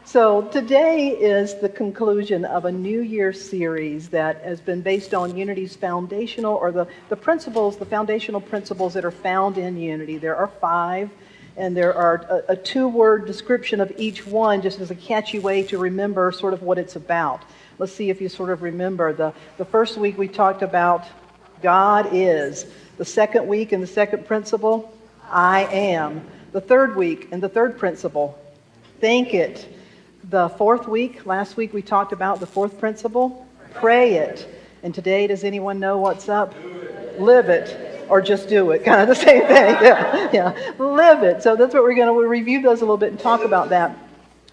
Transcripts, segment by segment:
So today is the conclusion of a New Year series that has been based on Unity's foundational, or the principles, the foundational principles that are found in Unity. There are 5, and there are a 2-word description of each one, just as a catchy way to remember sort of what it's about. Let's see if you sort of remember. The first week we talked about God is. The second week and the second principle, I am. The third week and the third principle, think it. The fourth week, last week we talked about the fourth principle, pray it. And today, does anyone know what's up? Live it, or just do it. Kind of the same thing. Yeah. Live it. So that's what we'll review those a little bit and talk about that.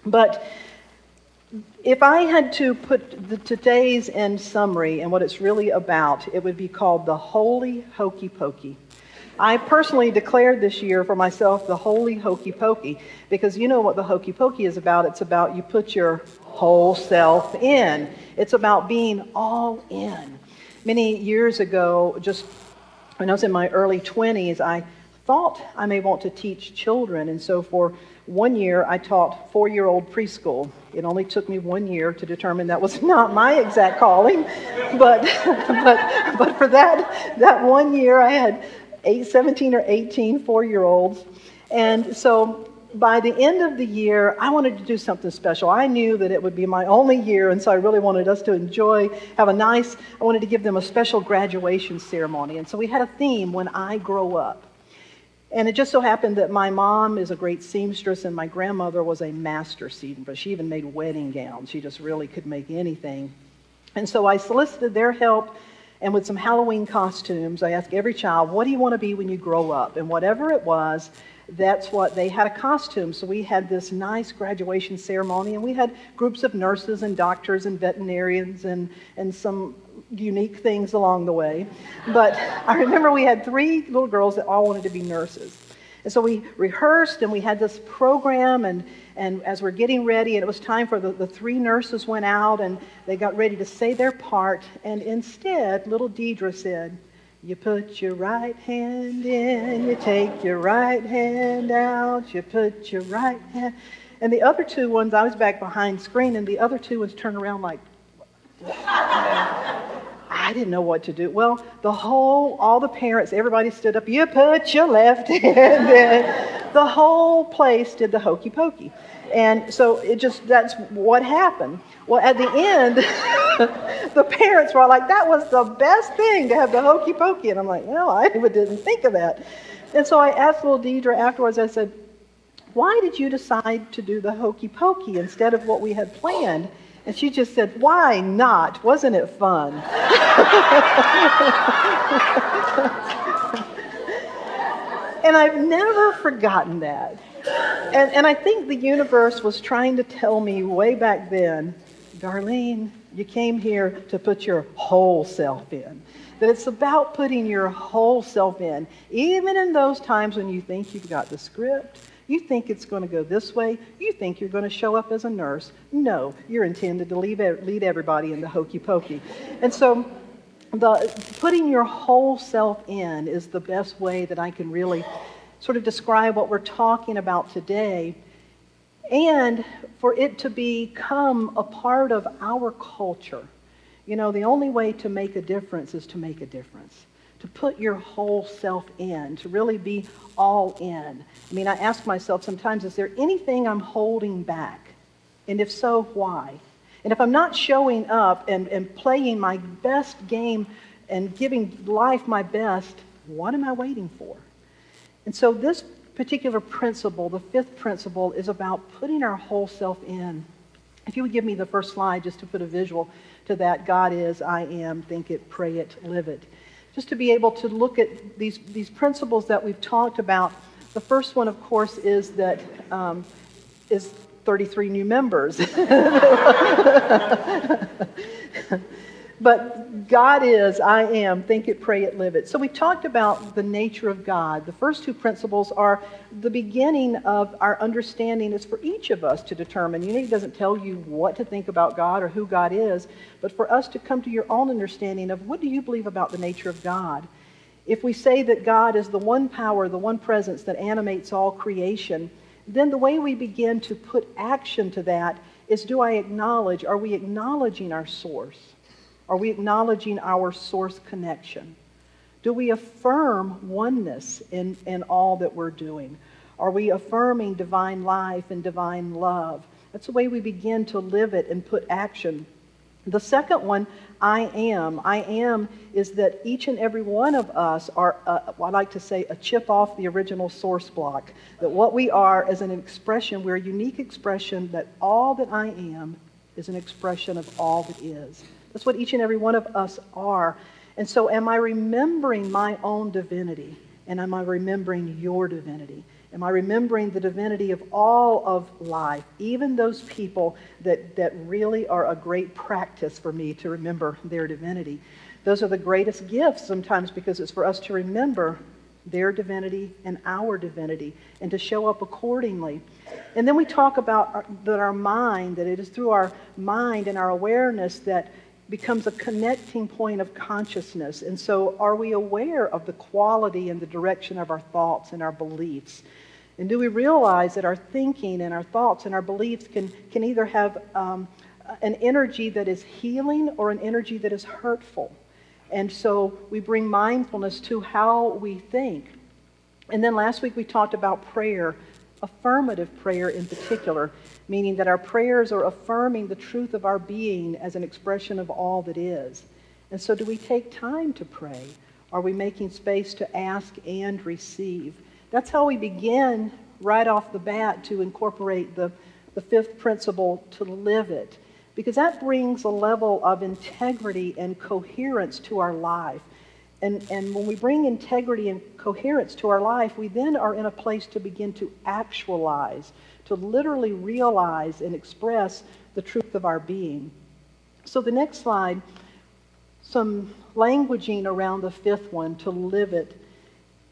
But if I had to put today's in summary and what it's really about, it would be called the Holy Hokey Pokey. I personally declared this year for myself the Holy Hokey Pokey, because you know what the Hokey Pokey is about. It's about you put your whole self in. It's about being all in. Many years ago, just when I was in my early 20s, I thought I may want to teach children. And so for 1 year, I taught 4-year-old preschool. It only took me 1 year to determine that was not my exact calling. But for that 1 year, I had 17 or 18 4-year-olds. And so by the end of the year, I wanted to do something special. I knew that it would be my only year, and so I really wanted us to enjoy, I wanted to give them a special graduation ceremony. And so we had a theme, When I Grow Up. And it just so happened that my mom is a great seamstress, and my grandmother was a master seamstress. She even made wedding gowns. She just really could make anything. And so I solicited their help. And with some Halloween costumes, I asked every child, what do you want to be when you grow up? And whatever it was, that's what they had, a costume. So we had this nice graduation ceremony, and we had groups of nurses and doctors and veterinarians and some unique things along the way. But I remember we had 3 little girls that all wanted to be nurses. And so we rehearsed, and we had this program, and as we're getting ready, and it was time for the 3 nurses went out, and they got ready to say their part, and instead, little Deidre said, you put your right hand in, you take your right hand out, you put your right hand... And the other 2 ones, I was back behind screen, and the other 2 ones turned around like... I didn't know what to do. Well, all the parents, everybody stood up, you put your left hand in. The whole place did the hokey pokey. And so that's what happened. Well, at the end, the parents were like, that was the best thing to have the hokey pokey. And I'm like, well, I even didn't think of that. And so I asked little Deidre afterwards, I said, why did you decide to do the hokey pokey instead of what we had planned? And she just said, why not? Wasn't it fun? And I've never forgotten that. And I think the universe was trying to tell me way back then, Darlene, you came here to put your whole self in. That it's about putting your whole self in, even in those times when you think you've got the script. You think it's going to go this way. You think you're going to show up as a nurse. No, you're intended to lead everybody in the hokey pokey. And so putting your whole self in is the best way that I can really sort of describe what we're talking about today, and for it to become a part of our culture. You know, the only way to make a difference is to make a difference. To put your whole self in, to really be all in. I mean, I ask myself sometimes, is there anything I'm holding back? And if so, why? And if I'm not showing up and playing my best game and giving life my best, what am I waiting for? And so this particular principle, the 5th principle, is about putting our whole self in. If you would give me the first slide just to put a visual to that, God is, I am, think it, pray it, live it. Just to be able to look at these principles that we've talked about. The first one, of course, is that is 33 new members. But God is, I am, think it, pray it, live it. So we talked about the nature of God. The first 2 principles are the beginning of our understanding. It's for each of us to determine. Unity doesn't tell you what to think about God or who God is, but for us to come to your own understanding of what do you believe about the nature of God. If we say that God is the one power, the one presence that animates all creation, then the way we begin to put action to that is, are we acknowledging our source? Are we acknowledging our source connection? Do we affirm oneness in all that we're doing? Are we affirming divine life and divine love? That's the way we begin to live it and put action. The second one, I am. I am is that each and every one of us are, I like to say, a chip off the original source block. That what we are is an expression, we're a unique expression that all that I am is an expression of all that is. That's what each and every one of us are. And so am I remembering my own divinity? And am I remembering your divinity? Am I remembering the divinity of all of life, even those people that really are a great practice for me to remember their divinity? Those are the greatest gifts sometimes, because it's for us to remember their divinity and our divinity and to show up accordingly. And then we talk about our mind, that it is through our mind and our awareness that becomes a connecting point of consciousness. And so are we aware of the quality and the direction of our thoughts and our beliefs? And do we realize that our thinking and our thoughts and our beliefs can either have an energy that is healing or an energy that is hurtful? And so we bring mindfulness to how we think. And then last week we talked about prayer, affirmative prayer in particular, meaning that our prayers are affirming the truth of our being as an expression of all that is. And so do we take time to pray? Are we making space to ask and receive? That's how we begin right off the bat to incorporate the fifth principle, to live it. Because that brings a level of integrity and coherence to our life. And when we bring integrity and coherence to our life, we then are in a place to begin to actualize, to literally realize and express the truth of our being. So the next slide, some languaging around the fifth one, to live it.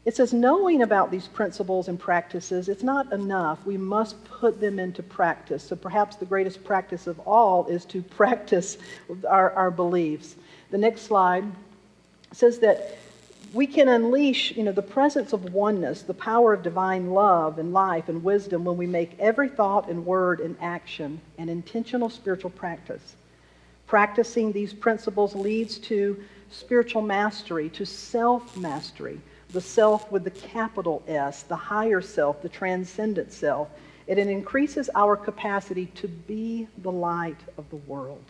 It says, knowing about these principles and practices, it's not enough. We must put them into practice. So perhaps the greatest practice of all is to practice our beliefs. The next slide says that we can unleash, the presence of oneness, the power of divine love and life and wisdom when we make every thought and word and action an intentional spiritual practice. Practicing these principles leads to spiritual mastery, to self-mastery, the self with the capital S, the higher self, the transcendent self. And it increases our capacity to be the light of the world.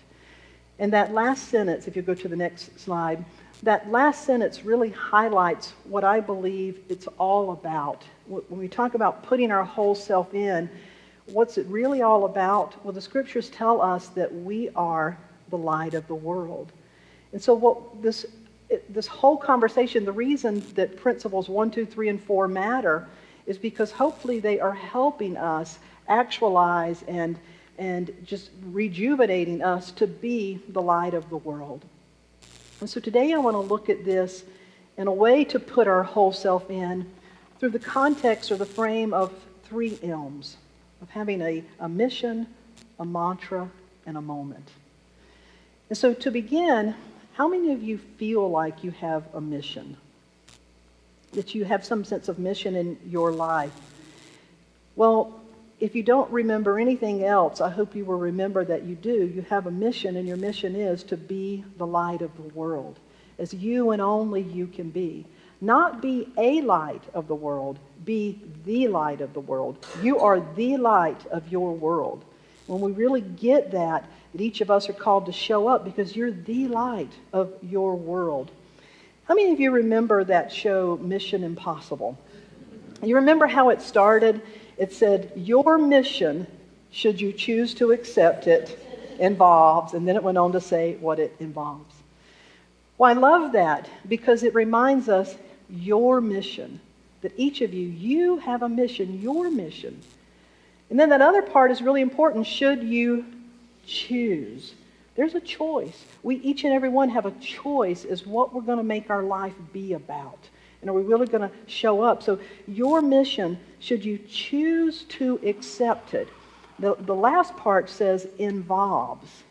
And that last sentence, if you go to the next slide, that last sentence really highlights what I believe it's all about. When we talk about putting our whole self in, what's it really all about? Well, the scriptures tell us that we are the light of the world. And so what this whole conversation, the reason that principles 1, 2, 3, and 4 matter is because hopefully they are helping us actualize and just rejuvenating us to be the light of the world. And so today I want to look at this in a way to put our whole self in through the context or the frame of 3 M's, of having a mission, a mantra, and a moment. And so to begin, how many of you feel like you have a mission? That you have some sense of mission in your life? Well, if you don't remember anything else, I hope you will remember that you do. You have a mission, and your mission is to be the light of the world, as you and only you can be. Not be a light of the world, be the light of the world. You are the light of your world. When we really get that each of us are called to show up because you're the light of your world. How many of you remember that show, Mission Impossible? You remember how it started? It said, your mission, should you choose to accept it, involves, and then it went on to say what it involves. Well, I love that because it reminds us your mission, that each of you have a mission, your mission. And then that other part is really important, should you choose. There's a choice. We each and every one have a choice as what we're going to make our life be about. And are we really going to show up? So your mission, should you choose to accept it, the last part says involves.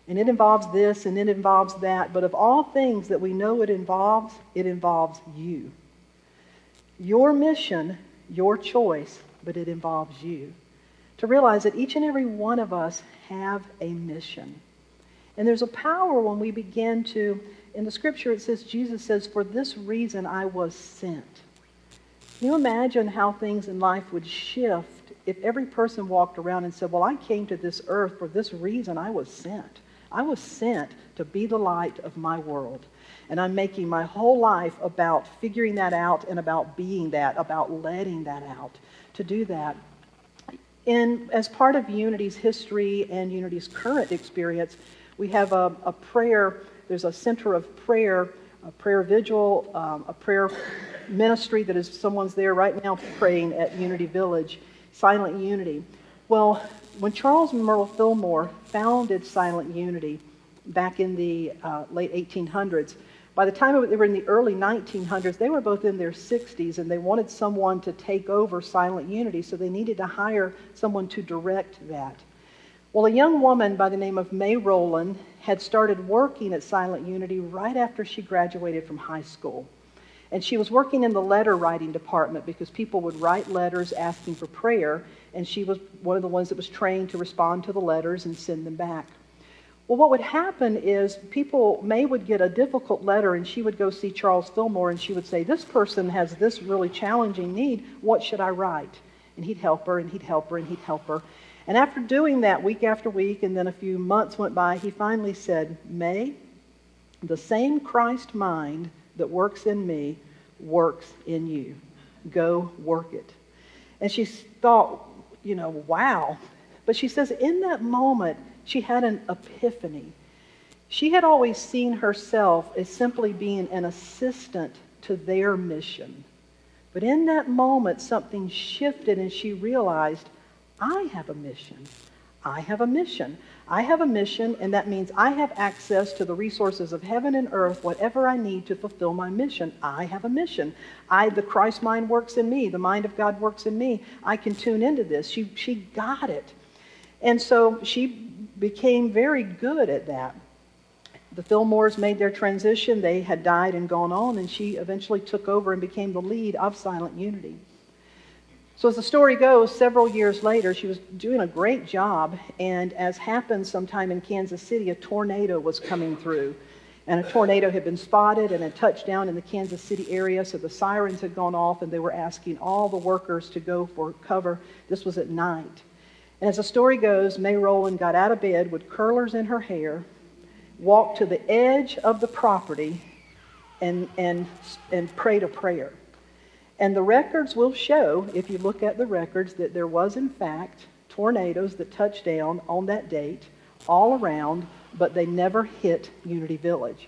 And it involves this and it involves that. But of all things that we know it involves you. Your mission, your choice but it involves you. To realize that each and every one of us have a mission. And there's a power when we begin to, in the scripture it says, Jesus says, "For this reason I was sent." Can you imagine how things in life would shift if every person walked around and said, "Well, I came to this earth for this reason I was sent. I was sent to be the light of my world. And I'm making my whole life about figuring that out and about being that, about letting that out, to do that." As part of Unity's history and Unity's current experience, we have a prayer, there's a center of prayer, a prayer vigil, a prayer ministry that is, someone's there right now praying at Unity Village, Silent Unity. Well, when Charles and Myrtle Fillmore founded Silent Unity back in the late 1800s, by the time they were in the early 1900s, they were both in their 60s, and they wanted someone to take over Silent Unity, so they needed to hire someone to direct that. Well, a young woman by the name of May Rowland had started working at Silent Unity right after she graduated from high school. And she was working in the letter writing department because people would write letters asking for prayer, and she was one of the ones that was trained to respond to the letters and send them back. Well, what would happen is May would get a difficult letter, and she would go see Charles Fillmore, and she would say, "This person has this really challenging need. What should I write?" And he'd help her, and he'd help her, and he'd help her. And after doing that week after week, and then a few months went by, he finally said, "May, the same Christ mind that works in me works in you. Go work it." And she thought, wow. But she says in that moment, she had an epiphany. She had always seen herself as simply being an assistant to their mission. But in that moment, something shifted, and she realized, I have a mission. I have a mission. I have a mission, and that means I have access to the resources of heaven and earth, whatever I need to fulfill my mission. I have a mission. The Christ mind works in me. The mind of God works in me. I can tune into this. She got it. And so she became very good at that. The Fillmores made their transition. They had died and gone on, and she eventually took over and became the lead of Silent Unity. So as the story goes, several years later, she was doing a great job, and as happened sometime in Kansas City, a tornado was coming through. And a tornado had been spotted and had touched down in the Kansas City area, so the sirens had gone off, and they were asking all the workers to go for cover. This was at night. And as the story goes, May Rowland got out of bed with curlers in her hair, walked to the edge of the property, and prayed a prayer. And the records will show, if you look at the records, that there was, in fact, tornadoes that touched down on that date all around, but they never hit Unity Village.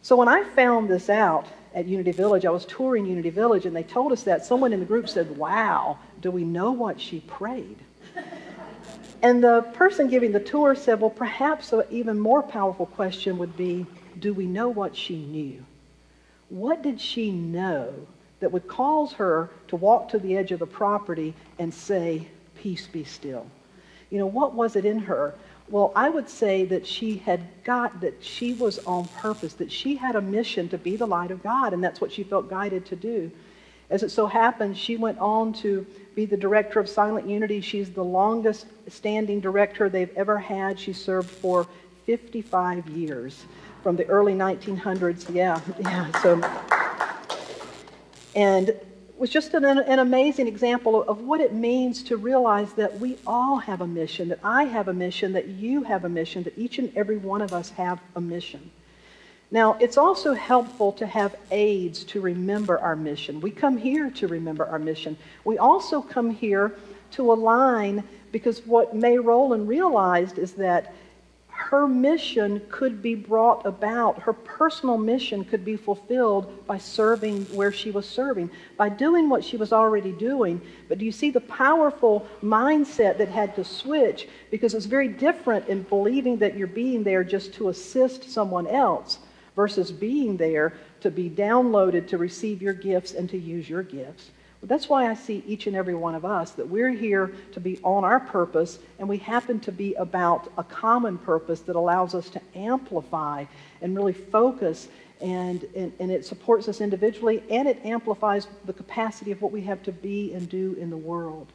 So when I found this out at Unity Village, I was touring Unity Village, and they told us that. Someone in the group said, "Wow, do we know what she prayed?" And the person giving the tour said, well, perhaps an even more powerful question would be, do we know what she knew? What did she know that would cause her to walk to the edge of the property and say, "Peace be still"? What was it in her? Well, I would say that she was on purpose, that she had a mission to be the light of God, and that's what she felt guided to do. As it so happened, she went on to be the director of Silent Unity. She's the longest standing director they've ever had. She served for 55 years, from the early 1900s. And it was just an amazing example of what it means to realize that we all have a mission, that I have a mission, that you have a mission, that each and every one of us have a mission. Now, it's also helpful to have aids to remember our mission. We come here to remember our mission. We also come here to align, because what May Rowland realized is that her mission could be brought about, her personal mission could be fulfilled by serving where she was serving, by doing what she was already doing. But do you see the powerful mindset that had to switch? Because it's very different in believing that you're being there just to assist someone else versus being there to be downloaded to receive your gifts and to use your gifts. Well, that's why I see each and every one of us, that we're here to be on our purpose, and we happen to be about a common purpose that allows us to amplify and really focus and it supports us individually, and it amplifies the capacity of what we have to be and do in the world.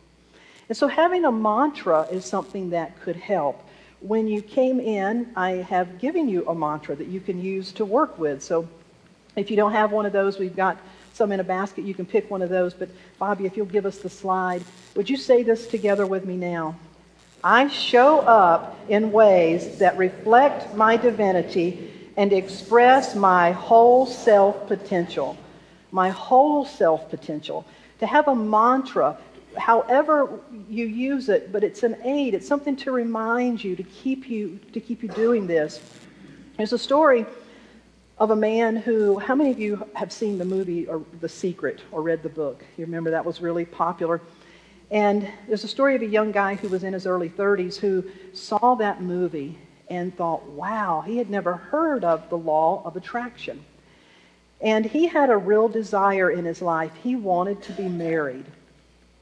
And so having a mantra is something that could help. When you came in, I have given you a mantra that you can use to work with. So if you don't have one of those, we've got some in a basket. You can pick one of those. But Bobby, if you'll give us the slide, would you say this together with me now? I show up in ways that reflect my divinity and express my whole self potential. My whole self potential. To have a mantra, however you use it, but it's an aid. It's something to remind you, to keep you doing this. There's a story of a man who, how many of you have seen the movie or The Secret or read the book? You remember that was really popular. And there's a story of a young guy who was in his early 30s who saw that movie and thought, wow, he had never heard of the law of attraction. And he had a real desire in his life. He wanted to be married.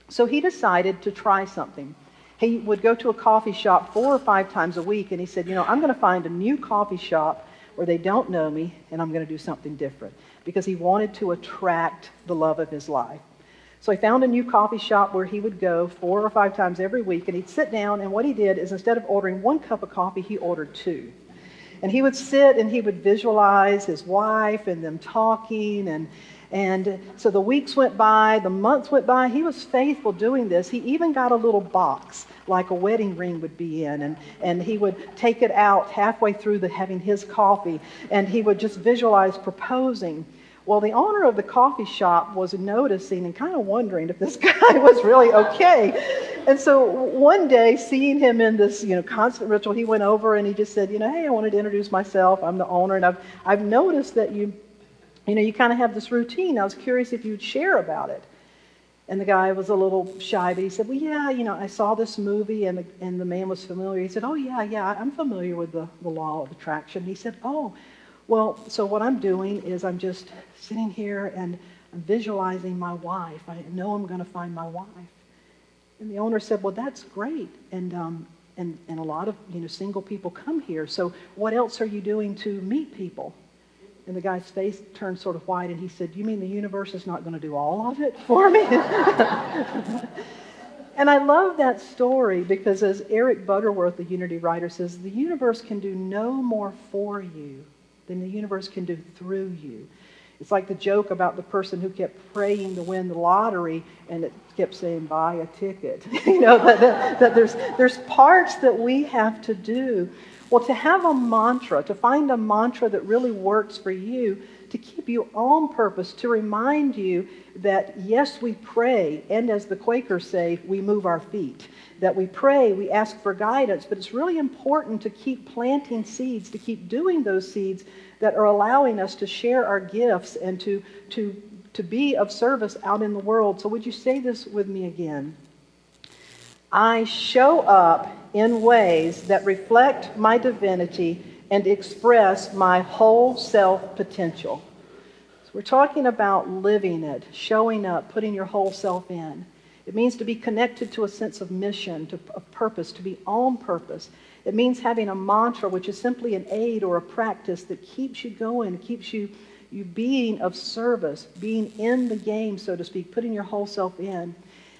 So he decided to try something. He would go to a coffee shop 4 or 5 times a week, and he said, I'm going to find a new coffee shop where they don't know me, and I'm going to do something different, because he wanted to attract the love of his life. So he found a new coffee shop where he would go 4 or 5 times every week, and he'd sit down, and what he did is instead of ordering 1 cup of coffee, he ordered 2. And he would sit and he would visualize his wife and them talking, and so the weeks went by, the months went by. He was faithful doing this. He even got a little box like a wedding ring would be in, and he would take it out halfway through having his coffee, and he would just visualize proposing. Well, the owner of the coffee shop was noticing and kind of wondering if this guy was really okay. And so one day, seeing him in this, constant ritual, he went over and he just said, hey, I wanted to introduce myself. I'm the owner, and I've noticed that you kind of have this routine. I was curious if you'd share about it. And the guy was a little shy, but he said, well, yeah, I saw this movie, and the man was familiar. He said, oh, yeah, I'm familiar with the law of attraction. He said, oh, well, so what I'm doing is I'm just sitting here and I'm visualizing my wife. I know I'm going to find my wife. And the owner said, well, that's great. And a lot of single people come here. So what else are you doing to meet people? And the guy's face turned sort of white, and he said, you mean the universe is not going to do all of it for me? And I love that story because, as Eric Butterworth, the Unity writer, says, the universe can do no more for you than the universe can do through you. It's like the joke about the person who kept praying to win the lottery, and it kept saying, buy a ticket. that there's parts that we have to do. Well, to have a mantra, to find a mantra that really works for you, to keep you on purpose, to remind you that, yes, we pray, and as the Quakers say, we move our feet. That we pray, we ask for guidance, but it's really important to keep planting seeds, to keep doing those seeds that are allowing us to share our gifts and to be of service out in the world. So would you say this with me again? I show up in ways that reflect my divinity and express my whole self potential. So we're talking about living it, showing up, putting your whole self in. It means to be connected to a sense of mission, of purpose, to be on purpose. It means having a mantra, which is simply an aid or a practice that keeps you going, keeps you being of service, being in the game, so to speak, putting your whole self in.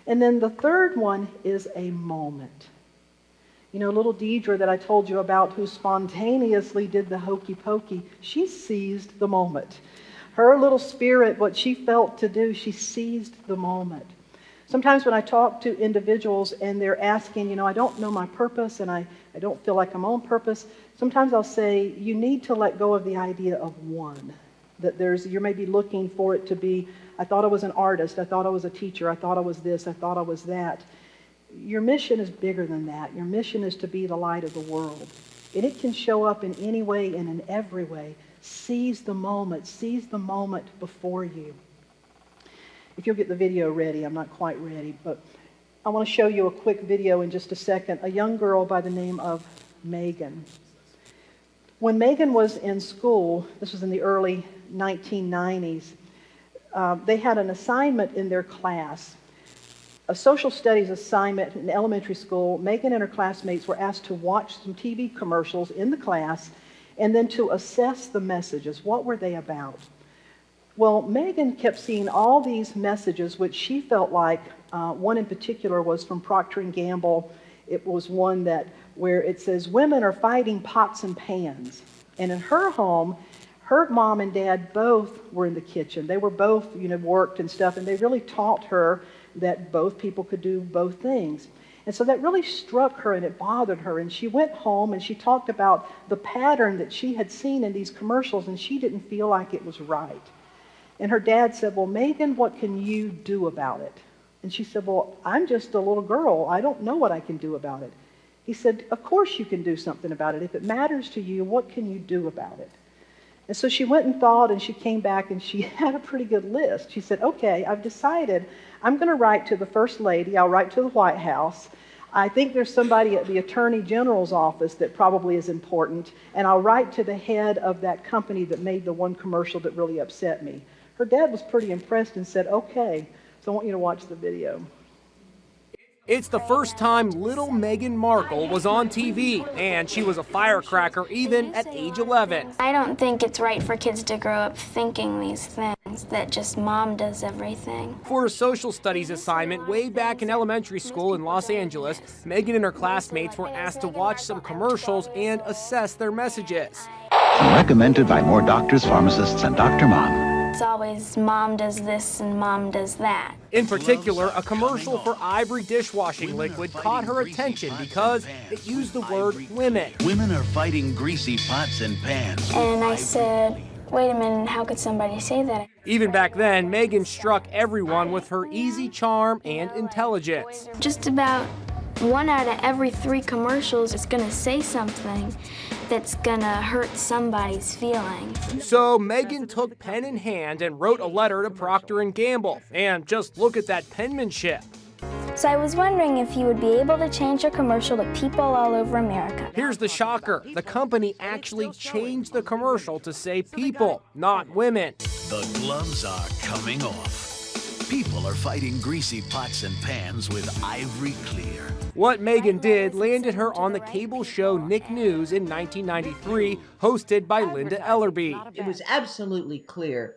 And then the third one is a moment. Little Deidre that I told you about, who spontaneously did the hokey pokey, she seized the moment. Her little spirit, what she felt to do, she seized the moment. Sometimes when I talk to individuals and they're asking, I don't know my purpose and I don't feel like I'm on purpose, sometimes I'll say, you need to let go of the idea of one. That you're maybe looking for it to be, I thought I was an artist, I thought I was a teacher, I thought I was this, I thought I was that. Your mission is bigger than that. Your mission is to be the light of the world. And it can show up in any way and in every way. Seize the moment before you. If you'll get the video ready, I'm not quite ready, but I want to show you a quick video in just a second. A young girl by the name of Megan. When Megan was in school, this was in the early 1990s, they had an assignment in their class, a social studies assignment in elementary school. Megan and her classmates were asked to watch some TV commercials in the class and then to assess the messages. What were they about? Well, Megan kept seeing all these messages, which she felt like one in particular was from Procter & Gamble. It was one where it says, women are fighting pots and pans. And in her home, her mom and dad both were in the kitchen. They were both, worked and stuff, and they really taught her that both people could do both things. And so that really struck her and it bothered her. And she went home and she talked about the pattern that she had seen in these commercials, and she didn't feel like it was right. And her dad said, well, Megan, what can you do about it? And she said, well, I'm just a little girl. I don't know what I can do about it. He said, of course you can do something about it. If it matters to you, what can you do about it? And so she went and thought, and she came back and she had a pretty good list. She said, okay, I've decided I'm going to write to the First Lady. I'll write to the White House. I think there's somebody at the Attorney General's office that probably is important. And I'll write to the head of that company that made the one commercial that really upset me. Her dad was pretty impressed and said, okay, so I want you to watch the video. It's the first time little Meghan Markle was on TV, and she was a firecracker even at age 11. I don't think it's right for kids to grow up thinking these things, that just mom does everything. For a social studies assignment way back in elementary school in Los Angeles, Meghan and her classmates were asked to watch some commercials and assess their messages. Recommended by more doctors, pharmacists, and Dr. Mom. It's always mom does this and mom does that. In particular, a commercial for Ivory dishwashing liquid caught her attention because it used the word women. Women are fighting greasy pots and pans. And I said, wait a minute, how could somebody say that? Even back then, Meghan struck everyone with her easy charm and intelligence. Just about 1 out of every 3 commercials is going to say something that's going to hurt somebody's feelings. So Meghan took pen in hand and wrote a letter to Procter & Gamble. And just look at that penmanship. So I was wondering if you would be able to change your commercial to people all over America. Here's the shocker. The company actually changed the commercial to say people, not women. The gloves are coming off. People are fighting greasy pots and pans with Ivory Clear. What Meghan did landed her on the cable show Nick News in 1993, hosted by Linda Ellerby. It was absolutely clear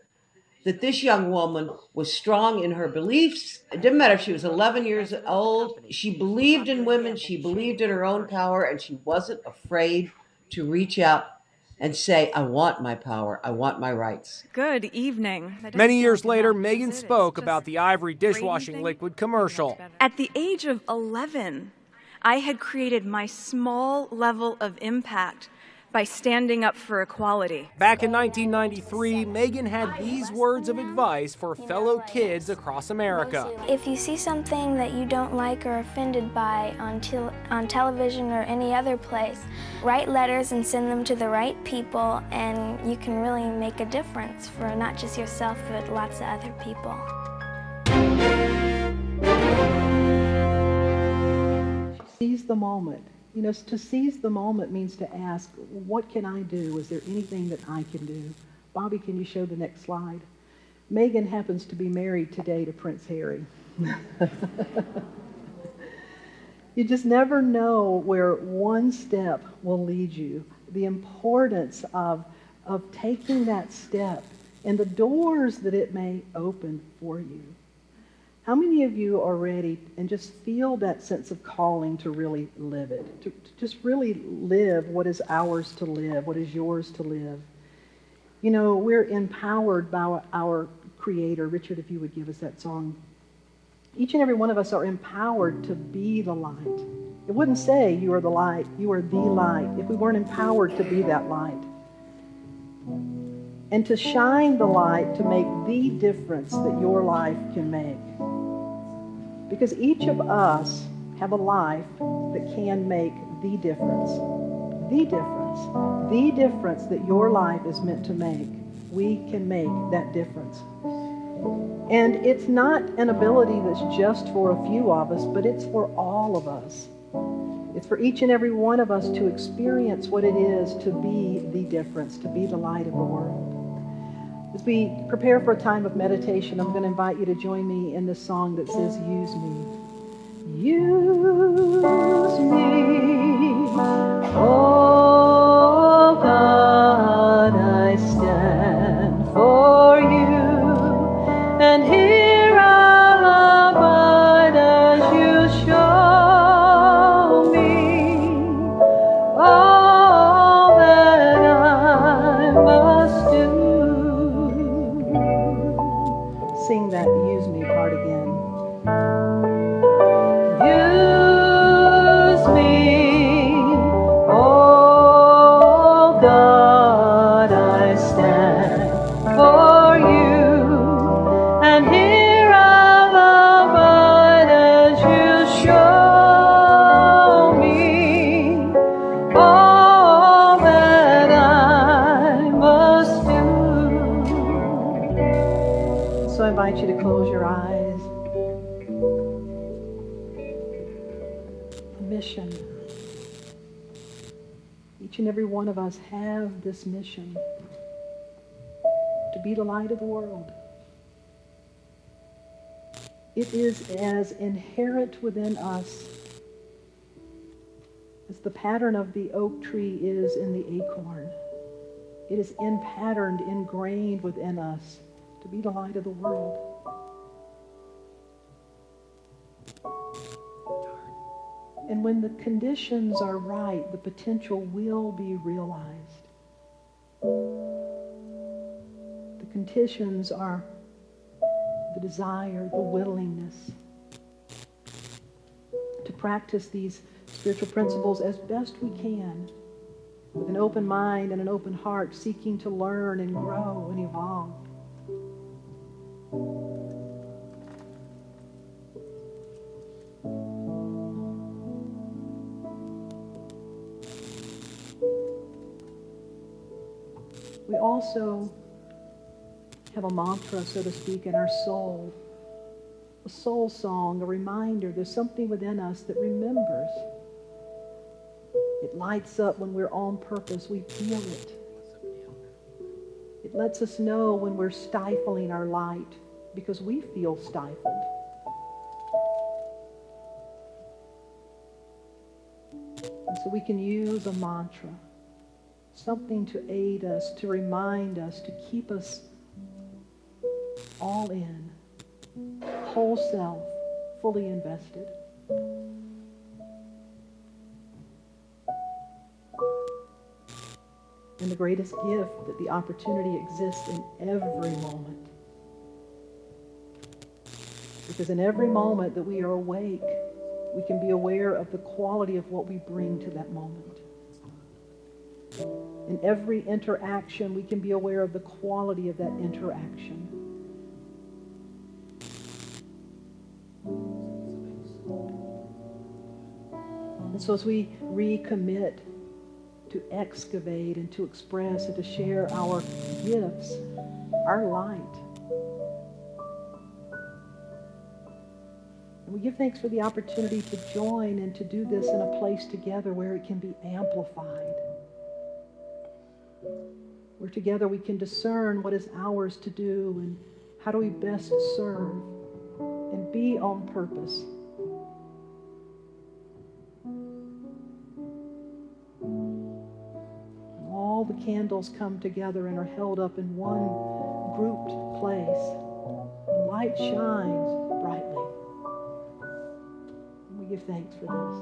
that this young woman was strong in her beliefs. It didn't matter if she was 11 years old. She believed in women. She believed in her own power, and she wasn't afraid to reach out and say, I want my power, I want my rights. Good evening. Many years later, Meghan spoke about the Ivory dishwashing liquid commercial. At the age of 11, I had created my small level of impact by standing up for equality. Back in 1993, Meghan had these words of advice for fellow kids across America. If you see something that you don't like or offended by on television or any other place, write letters and send them to the right people, and you can really make a difference for not just yourself, but lots of other people. Seize the moment. To seize the moment means to ask, what can I do? Is there anything that I can do? Bobby, can you show the next slide? Meghan happens to be married today to Prince Harry. You just never know where one step will lead you. The importance of taking that step and the doors that it may open for you. How many of you are ready and just feel that sense of calling to really live it, to just really live what is ours to live, what is yours to live? We're empowered by our Creator. Richard, if you would give us that song. Each and every one of us are empowered to be the light. It wouldn't say you are the light, you are the light, if we weren't empowered to be that light. And to shine the light to make the difference that your life can make. Because each of us have a life that can make the difference. The difference. The difference that your life is meant to make. We can make that difference. And it's not an ability that's just for a few of us, but it's for all of us. It's for each and every one of us to experience what it is to be the difference, to be the light of the world. As we prepare for a time of meditation, I'm going to invite you to join me in this song that says, use me. Use me, oh God. I invite you to close your eyes. A mission. Each and every one of us have this mission to be the light of the world. It is as inherent within us as the pattern of the oak tree is in the acorn. It is patterned, ingrained within us to be the light of the world. And when the conditions are right, the potential will be realized. The conditions are the desire, the willingness to practice these spiritual principles as best we can, with an open mind and an open heart, seeking to learn and grow and evolve. We also have a mantra, so to speak, in our soul. A soul song, a reminder. There's something within us that remembers. It lights up when we're on purpose. We feel it. It lets us know when we're stifling our light because we feel stifled. And so we can use a mantra, something to aid us, to remind us, to keep us all in, whole self, fully invested. And the greatest gift, that the opportunity exists in every moment. Because in every moment that we are awake, we can be aware of the quality of what we bring to that moment. In every interaction, we can be aware of the quality of that interaction. And so as we recommit to excavate and to express and to share our gifts, our light, and we give thanks for the opportunity to join and to do this in a place together where it can be amplified. Where together we can discern what is ours to do and how do we best serve and be on purpose. All the candles come together and are held up in one grouped place. The light shines brightly. And we give thanks for this.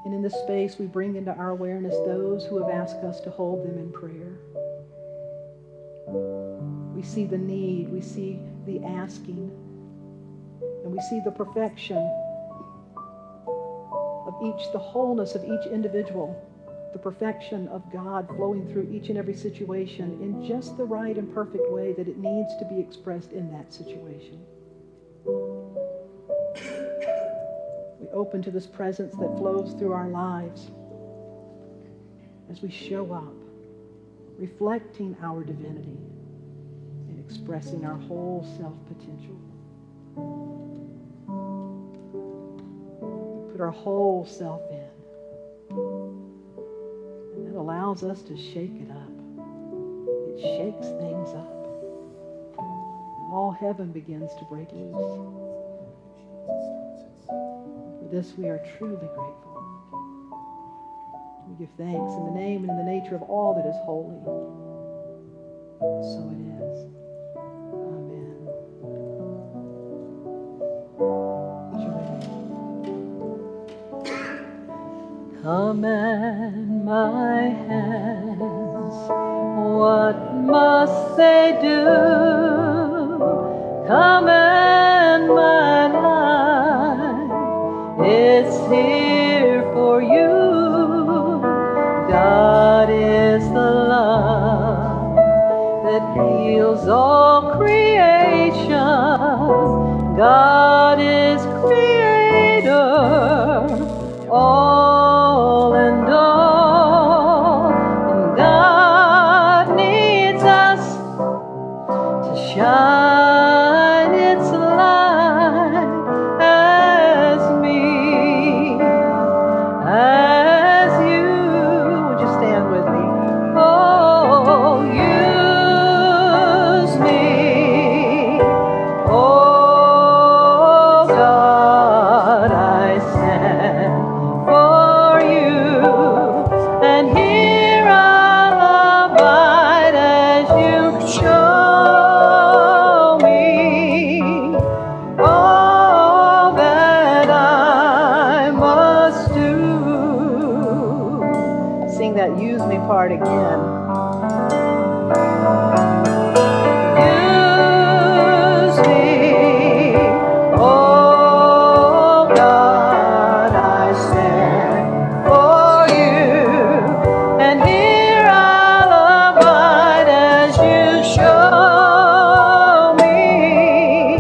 And in this space, we bring into our awareness those who have asked us to hold them in prayer. We see the need, we see the asking, and we see the perfection of each, the wholeness of each individual, the perfection of God flowing through each and every situation in just the right and perfect way that it needs to be expressed in that situation. We open to this presence that flows through our lives as we show up, reflecting our divinity and expressing our whole self-potential. Put our whole self in. And that allows us to shake it up. It shakes things up. And all heaven begins to break loose. For this we are truly grateful. We give thanks in the name and in the nature of all that is holy. So it is. Amen. Command my hands, what must they do? Command my life, it's here for you. God is the love that heals all creation. God is creator, all and all, and God needs sing that use me part again. Use me, oh God, I stand for you, and here I'll abide as you show me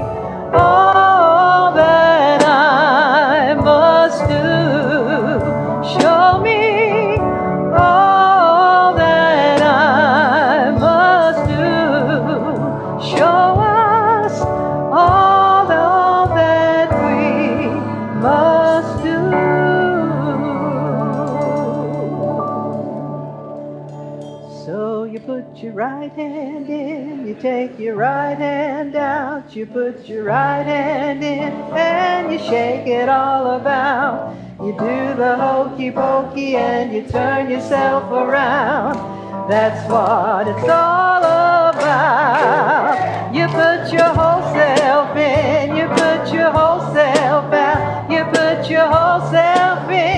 all that I must do. Show me all that I must do. Show us all that we must do. So you put your right hand in, you take your right hand out, you put your right hand in, and you shake it all about. You do the hokey pokey and you turn yourself around. That's what it's all about. You put your whole self in, you put your whole self out, you put your whole self in.